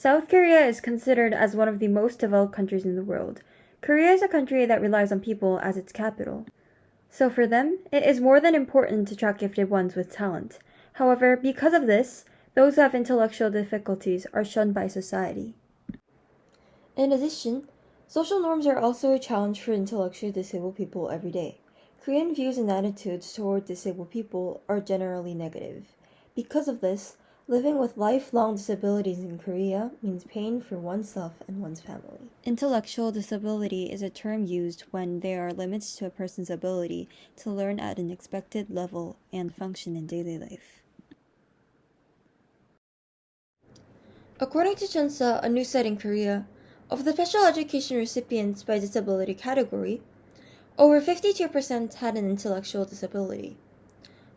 South Korea is considered as one of the most developed countries in the world. Korea is a country that relies on people as its capital. So for them, it is more than important to track gifted ones with talent. However, because of this, those who have intellectual difficulties are shunned by society. In addition, social norms are also a challenge for intellectually disabled people every day. Korean views and attitudes toward disabled people are generally negative. Because of this, living with lifelong disabilities in Korea means pain for oneself and one's family. Intellectual disability is a term used when there are limits to a person's ability to learn at an expected level and function in daily life. According to Chunsa, a news site in Korea, of the special education recipients by disability category, over 52% had an intellectual disability.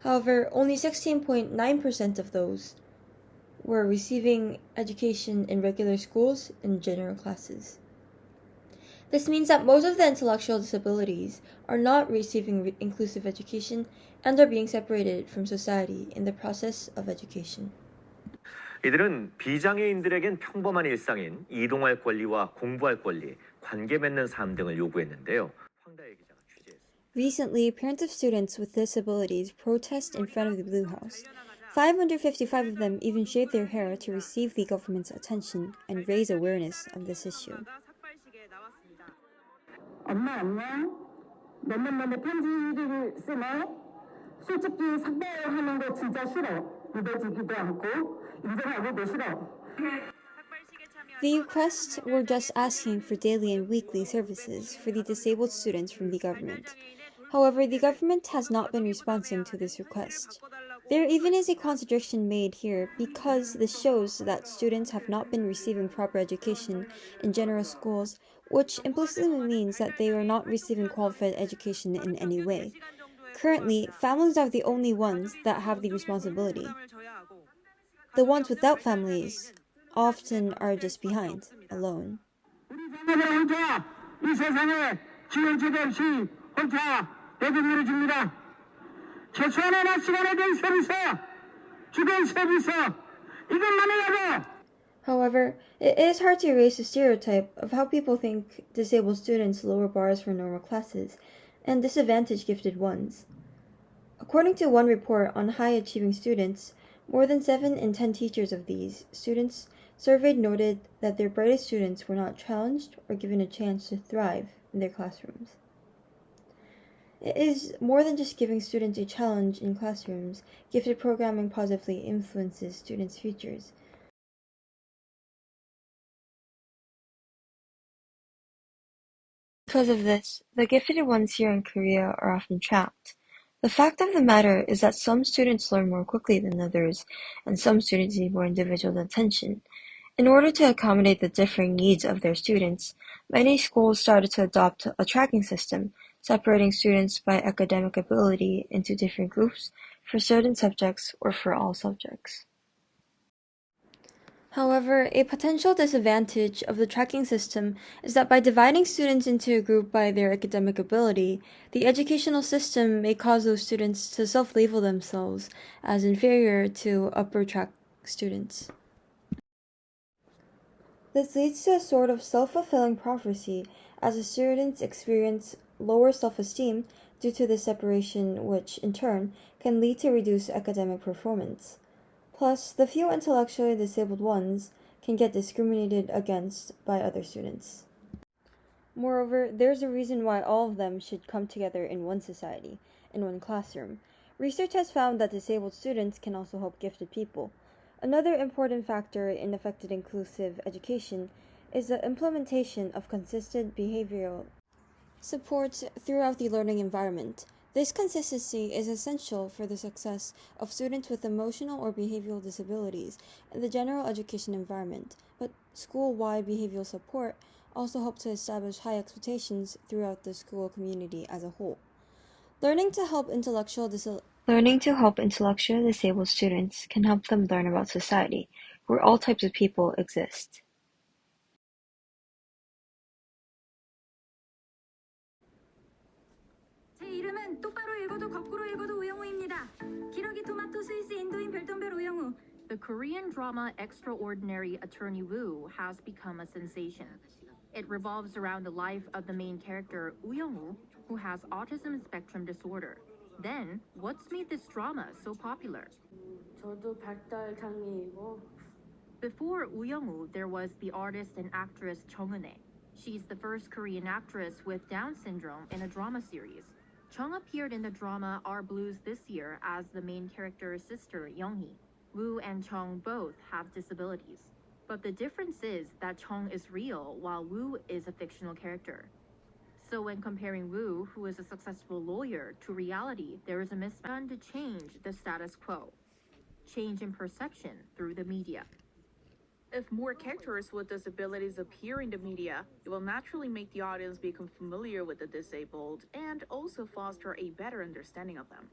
However, only 16.9% of those were receiving education in regular schools and general classes. This means that most of the intellectual disabilities are not receiving inclusive education and are being separated from society in the process of education. 이들은 비장애인들에겐 평범한 일상인 이동할 권리와 공부할 권리, 관계 맺는 삶 등을 요구했는데요. 황다혜 기자가 취재했습니다. Recently, parents of students with disabilities protest in front of the Blue House. 555 of them even shaved their hair to receive the government's attention and raise awareness of this issue. 엄마 안녕. 몇몇 편지를 쓰네. 솔직히 삭발하는 거 진짜 싫어. 믿어지기도 않고 인정하기도 싫어. The requests were just asking for daily and weekly services for the disabled students from the government. However, the government has not been responding to this request. There even is a contradiction made here because this shows that students have not been receiving proper education in general schools, which implicitly means that they are not receiving qualified education in any way. Currently, families are the only ones that have the responsibility. The ones without families often are just behind, alone. 이 세상에 지원 제도 없이 혼자 대국민을 줍니다. 최소한의 시간에 대한 서비스, 주변 서비스 이것만 해야죠. However, it is hard to erase the stereotype of how people think disabled students lower bars for normal classes and disadvantage gifted ones. According to one report on high-achieving students, more than 7 in 10 teachers of these students surveyed noted that their brightest students were not challenged or given a chance to thrive in their classrooms. It is more than just giving students a challenge in classrooms. Gifted programming positively influences students' futures. Because of this, the gifted ones here in Korea are often trapped. The fact of the matter is that some students learn more quickly than others, and some students need more individual attention. In order to accommodate the differing needs of their students, many schools started to adopt a tracking system, separating students by academic ability into different groups for certain subjects or for all subjects. However, a potential disadvantage of the tracking system is that by dividing students into a group by their academic ability, the educational system may cause those students to self-label themselves as inferior to upper track students. This leads to a sort of self-fulfilling prophecy as the students experience lower self-esteem due to this separation, which in turn can lead to reduced academic performance. Plus, the few intellectually disabled ones can get discriminated against by other students. Moreover, there's a reason why all of them should come together in one society, in one classroom. Research has found that disabled students can also help gifted people. Another important factor in effective inclusive education is the implementation of consistent behavioral support throughout the learning environment. This consistency is essential for the success of students with emotional or behavioral disabilities in the general education environment, but school-wide behavioral support also helps to establish high expectations throughout the school community as a whole. Learning to help intellectually disabled students can help them learn about society, where all types of people exist. 제 이름은 똑바로 읽어도 거꾸로 읽어도 우영우입니다. 기러기 토마토 스위스 인도인 별똥별 우영우. The Korean drama Extraordinary Attorney Woo has become a sensation. It revolves around the life of the main character Woo Young-woo, who has autism spectrum disorder. Then, what's made this drama so popular? 저도 발달 장애이고 Before Woo Young-woo, there was the artist and actress Chung Eun-ae. She's the first Korean actress with Down syndrome in a drama series. Chung appeared in the drama Our Blues this year as the main character's sister, Young-hee. Woo and Chung both have disabilities. But the difference is that Chung is real while Woo is a fictional character. So when comparing Woo, who is a successful lawyer, to reality, there is a mismatch to change the status quo. Change in perception through the media. If more characters with disabilities appear in the media, it will naturally make the audience become familiar with the disabled and also foster a better understanding of them.